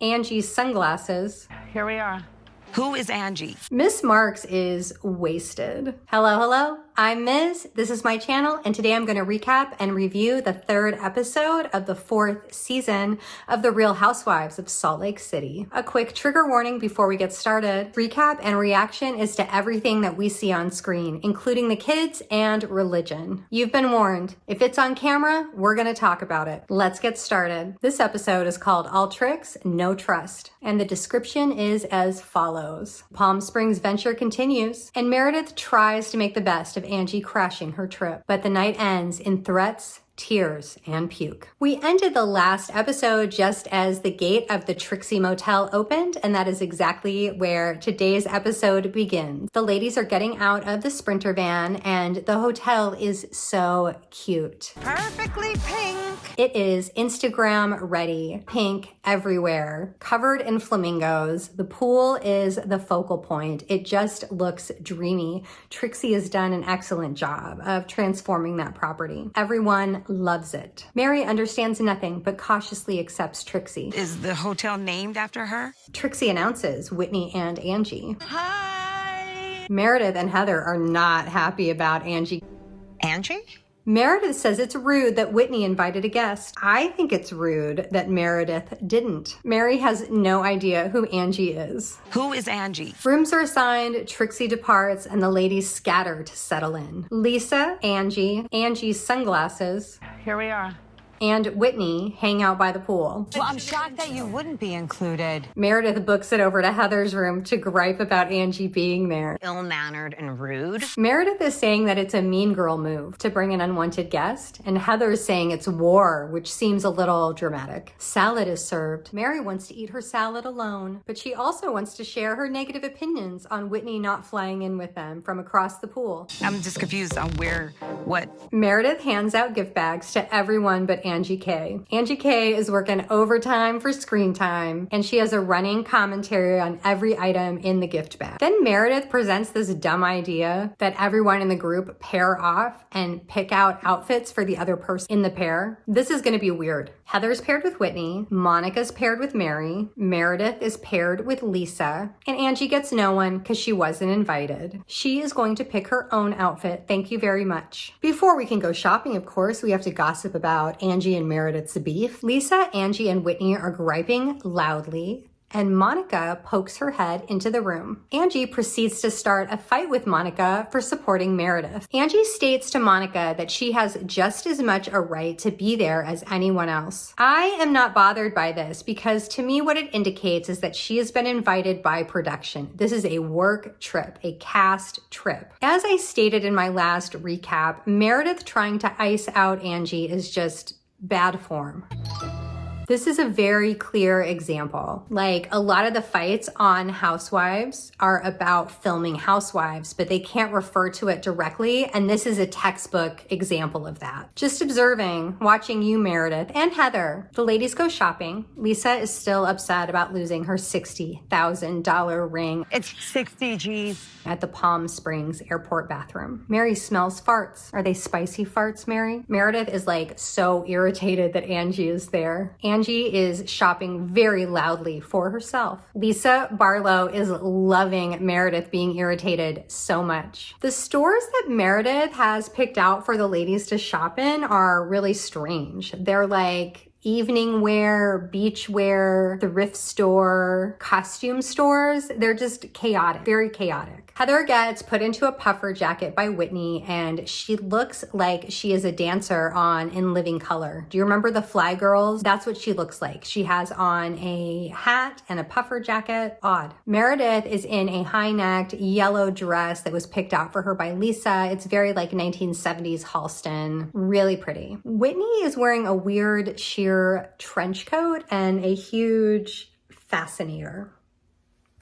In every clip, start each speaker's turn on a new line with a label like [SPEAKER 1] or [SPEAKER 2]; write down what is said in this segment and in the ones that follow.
[SPEAKER 1] Angie's sunglasses.
[SPEAKER 2] Here we are. Who is Angie?
[SPEAKER 1] Miss Marks is wasted. Hello. I'm Miz. This is my channel, and today I'm going to recap and review the third episode of the fourth season of The Real Housewives of Salt Lake City. A quick trigger warning before we get started. Recap and reaction is to everything that we see on screen, including the kids and religion. You've been warned. If it's on camera, we're going to talk about it. Let's get started. This episode is called All Tricks, No Trust, and the description is as follows. Palm Springs venture continues, and Meredith tries to make the best of Angie crashing her trip, but the night ends in threats, tears, and puke. We ended the last episode just as the gate of the Trixie Motel opened, and that is exactly where today's episode begins. The ladies are getting out of the Sprinter van, and the hotel is so cute.
[SPEAKER 2] Perfectly pink.
[SPEAKER 1] It is Instagram ready, pink everywhere, covered in flamingos. The pool is the focal point. It just looks dreamy. Trixie has done an excellent job of transforming that property. Everyone loves it. Mary understands nothing but cautiously accepts Trixie.
[SPEAKER 2] Is the hotel named after her?
[SPEAKER 1] Trixie announces Whitney and Angie.
[SPEAKER 2] Hi.
[SPEAKER 1] Meredith and Heather are not happy about Angie.
[SPEAKER 2] Angie?
[SPEAKER 1] Meredith says it's rude that Whitney invited a guest. I think it's rude that Meredith didn't. Mary has no idea who Angie is.
[SPEAKER 2] Who is Angie?
[SPEAKER 1] Rooms are assigned, Trixie departs, and the ladies scatter to settle in. Lisa, Angie, Angie's sunglasses,
[SPEAKER 2] Here we are.
[SPEAKER 1] and Whitney hang out by the pool.
[SPEAKER 3] Well, I'm shocked that you wouldn't be included.
[SPEAKER 1] Meredith books it over to Heather's room to gripe about Angie being there.
[SPEAKER 3] Ill-mannered and rude.
[SPEAKER 1] Meredith is saying that it's a mean girl move to bring an unwanted guest, and Heather is saying it's war, which seems a little dramatic. Salad is served. Mary wants to eat her salad alone, but she also wants to share her negative opinions on Whitney not flying in with them from across the pool.
[SPEAKER 2] I'm just confused on what.
[SPEAKER 1] Meredith hands out gift bags to everyone but Angie K. Angie K is working overtime for screen time, and she has a running commentary on every item in the gift bag. Then Meredith presents this dumb idea that everyone in the group pair off and pick out outfits for the other person in the pair. This is going to be weird. Heather's paired with Whitney, Monica's paired with Mary, Meredith is paired with Lisa, and Angie gets no one because she wasn't invited. She is going to pick her own outfit. Thank you very much. Before we can go shopping, of course, we have to gossip about Angie and Meredith's beef. Lisa, Angie, and Whitney are griping loudly, and Monica pokes her head into the room. Angie proceeds to start a fight with Monica for supporting Meredith. Angie states to Monica that she has just as much a right to be there as anyone else. I am not bothered by this because to me what it indicates is that she has been invited by production. This is a work trip, a cast trip. As I stated in my last recap, Meredith trying to ice out Angie is just bad form. This is a very clear example. Like, a lot of the fights on Housewives are about filming Housewives, but they can't refer to it directly, and this is a textbook example of that. Just observing, watching you, Meredith, and Heather. The ladies go shopping. Lisa is still upset about losing her $60,000 ring.
[SPEAKER 3] It's 60 G's.
[SPEAKER 1] At the Palm Springs airport bathroom. Mary smells farts. Are they spicy farts, Mary? Meredith is like so irritated that Angie is there. Angie is shopping very loudly for herself. Lisa Barlow is loving Meredith being irritated so much. The stores that Meredith has picked out for the ladies to shop in are really strange. They're like evening wear, beach wear, thrift store, costume stores. They're just chaotic, very chaotic. Heather gets put into a puffer jacket by Whitney, and she looks like she is a dancer on In Living Color. Do you remember the Fly Girls? That's what she looks like. She has on a hat and a puffer jacket. Odd. Meredith is in a high-necked yellow dress that was picked out for her by Lisa. It's very like 1970s Halston. Really pretty. Whitney is wearing a weird sheer trench coat and a huge fascinator.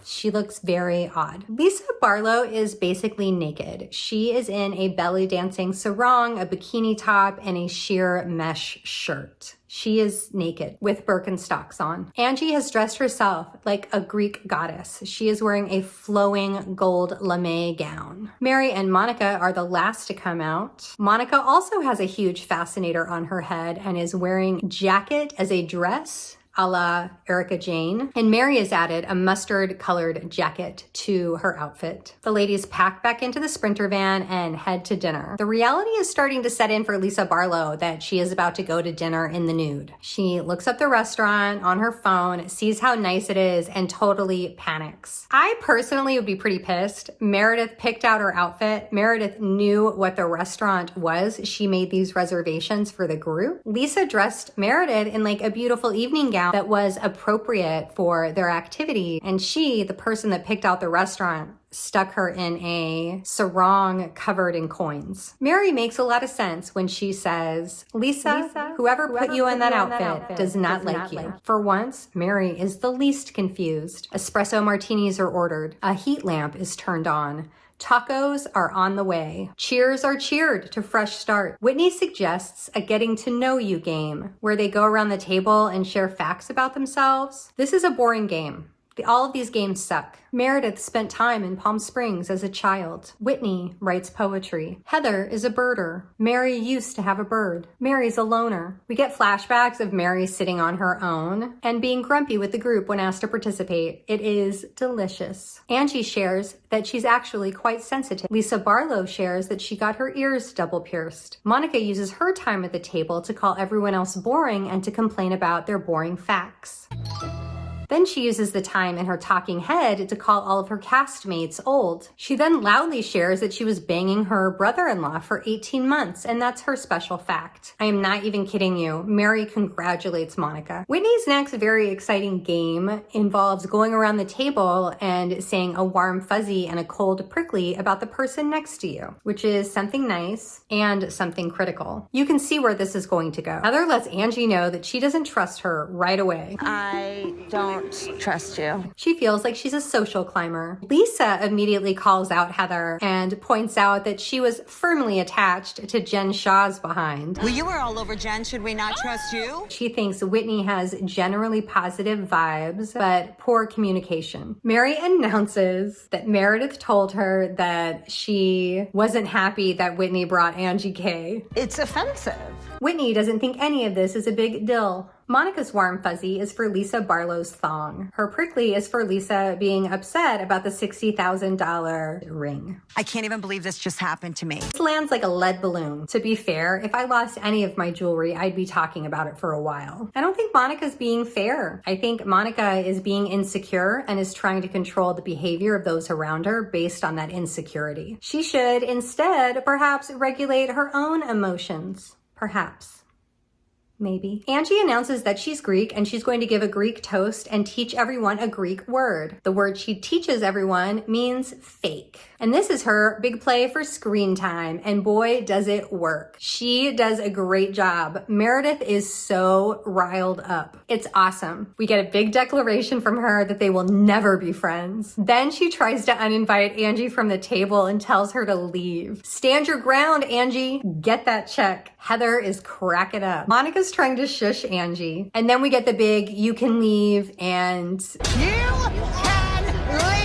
[SPEAKER 1] She looks very odd. Lisa Barlow is basically naked. She is in a belly dancing sarong, a bikini top, and a sheer mesh shirt. She is naked with Birkenstocks on. Angie has dressed herself like a Greek goddess. She is wearing a flowing gold lame gown. Mary and Monica are the last to come out. Monica also has a huge fascinator on her head and is wearing jacket as a dress a la Erica Jane, and Mary has added a mustard-colored jacket to her outfit. The ladies pack back into the Sprinter van and head to dinner. The reality is starting to set in for Lisa Barlow that she is about to go to dinner in the nude. She looks up the restaurant on her phone, sees how nice it is, and totally panics. I personally would be pretty pissed. Meredith picked out her outfit. Meredith knew what the restaurant was. She made these reservations for the group. Lisa dressed Meredith in like a beautiful evening gown that was appropriate for their activity. And she, the person that picked out the restaurant, stuck her in a sarong covered in coins. Mary makes a lot of sense when she says, Lisa, whoever put you in that outfit does not like you. For once, Mary is the least confused. Espresso martinis are ordered. A heat lamp is turned on. Tacos are on the way. Cheers are cheered to fresh start. Whitney suggests a getting to know you game where they go around the table and share facts about themselves. This is a boring game. All of these games suck. Meredith spent time in Palm Springs as a child. Whitney writes poetry. Heather is a birder. Mary used to have a bird. Mary's a loner. We get flashbacks of Mary sitting on her own and being grumpy with the group when asked to participate. It is delicious. Angie shares that she's actually quite sensitive. Lisa Barlow shares that she got her ears double pierced. Monica uses her time at the table to call everyone else boring and to complain about their boring facts. Then she uses the time in her talking head to call all of her castmates old. She then loudly shares that she was banging her brother-in-law for 18 months, and that's her special fact. I am not even kidding you. Mary congratulates Monica. Whitney's next very exciting game involves going around the table and saying a warm fuzzy and a cold prickly about the person next to you, which is something nice and something critical. You can see where this is going to go. Heather lets Angie know that she doesn't trust her right away.
[SPEAKER 3] I don't trust you.
[SPEAKER 1] She feels like she's a social climber. Lisa immediately calls out Heather and points out that she was firmly attached to Jen Shaw's behind.
[SPEAKER 3] Well, you were all over Jen. Should we not trust you?
[SPEAKER 1] She thinks Whitney has generally positive vibes, but poor communication. Mary announces that Meredith told her that she wasn't happy that Whitney brought Angie K.
[SPEAKER 3] It's offensive.
[SPEAKER 1] Whitney doesn't think any of this is a big deal. Monica's warm fuzzy is for Lisa Barlow's thong. Her prickly is for Lisa being upset about the $60,000 ring.
[SPEAKER 2] I can't even believe this just happened to me.
[SPEAKER 1] This lands like a lead balloon. To be fair, if I lost any of my jewelry, I'd be talking about it for a while. I don't think Monica's being fair. I think Monica is being insecure and is trying to control the behavior of those around her based on that insecurity. She should instead perhaps regulate her own emotions. Perhaps. Maybe. Angie announces that she's Greek and she's going to give a Greek toast and teach everyone a Greek word. The word she teaches everyone means fake. And this is her big play for screen time. And boy, does it work. She does a great job. Meredith is so riled up. It's awesome. We get a big declaration from her that they will never be friends. Then she tries to uninvite Angie from the table and tells her to leave. Stand your ground, Angie. Get that check. Heather is cracking up. Monica's trying to shush Angie. And then we get the big, you can leave, and
[SPEAKER 3] You can leave.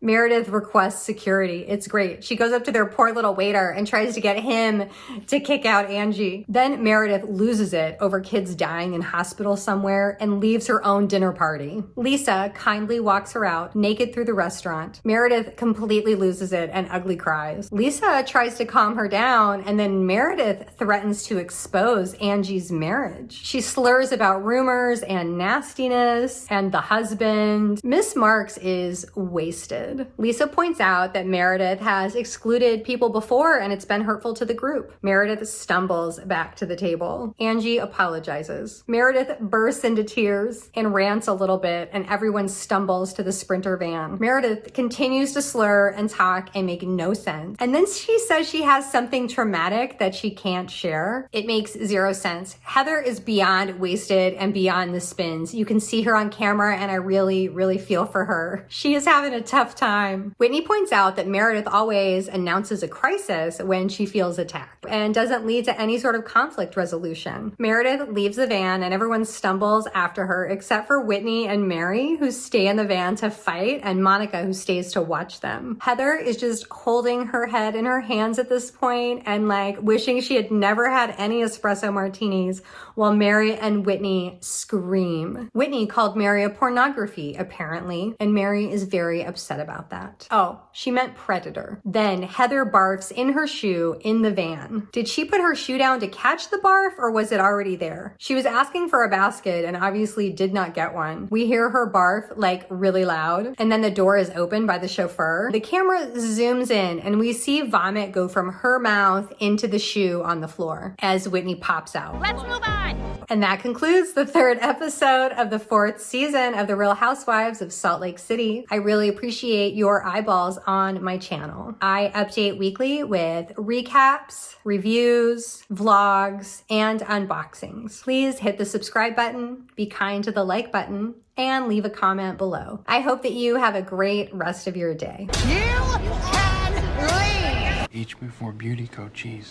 [SPEAKER 1] Meredith requests security. It's great. She goes up to their poor little waiter and tries to get him to kick out Angie. Then Meredith loses it over kids dying in hospital somewhere and leaves her own dinner party. Lisa kindly walks her out, naked through the restaurant. Meredith completely loses it and ugly cries. Lisa tries to calm her down, and then Meredith threatens to expose Angie's marriage. She slurs about rumors and nastiness and the husband. Miss Marks is wasted. Lisa points out that Meredith has excluded people before and it's been hurtful to the group. Meredith stumbles back to the table. Angie apologizes. Meredith bursts into tears and rants a little bit, and everyone stumbles to the Sprinter van. Meredith continues to slur and talk and make no sense. And then she says she has something traumatic that she can't share. It makes zero sense. Heather is beyond wasted and beyond the spins. You can see her on camera and I really, really feel for her. She is having a tough time. Whitney points out that Meredith always announces a crisis when she feels attacked and doesn't lead to any sort of conflict resolution. Meredith leaves the van and everyone stumbles after her except for Whitney and Mary, who stay in the van to fight, and Monica, who stays to watch them. Heather is just holding her head in her hands at this point and like wishing she had never had any espresso martinis, while Mary and Whitney scream. Whitney called Mary a pornography, apparently, and Mary is very upset about that. Oh, she meant predator. Then Heather barfs in her shoe in the van. Did she put her shoe down to catch the barf, or was it already there? She was asking for a basket and obviously did not get one. We hear her barf like really loud, and then the door is opened by the chauffeur. The camera zooms in and we see vomit go from her mouth into the shoe on the floor as Whitney pops out.
[SPEAKER 3] Let's move on.
[SPEAKER 1] And that concludes the 3rd episode of the 4th season of The Real Housewives of Salt Lake City. I really appreciate your eyeballs on my channel. I update weekly with recaps, reviews, vlogs, and unboxings. Please hit the subscribe button, be kind to the like button, and leave a comment below. I hope that you have a great rest of your day.
[SPEAKER 3] You can leave.
[SPEAKER 4] H before beauty coat cheese.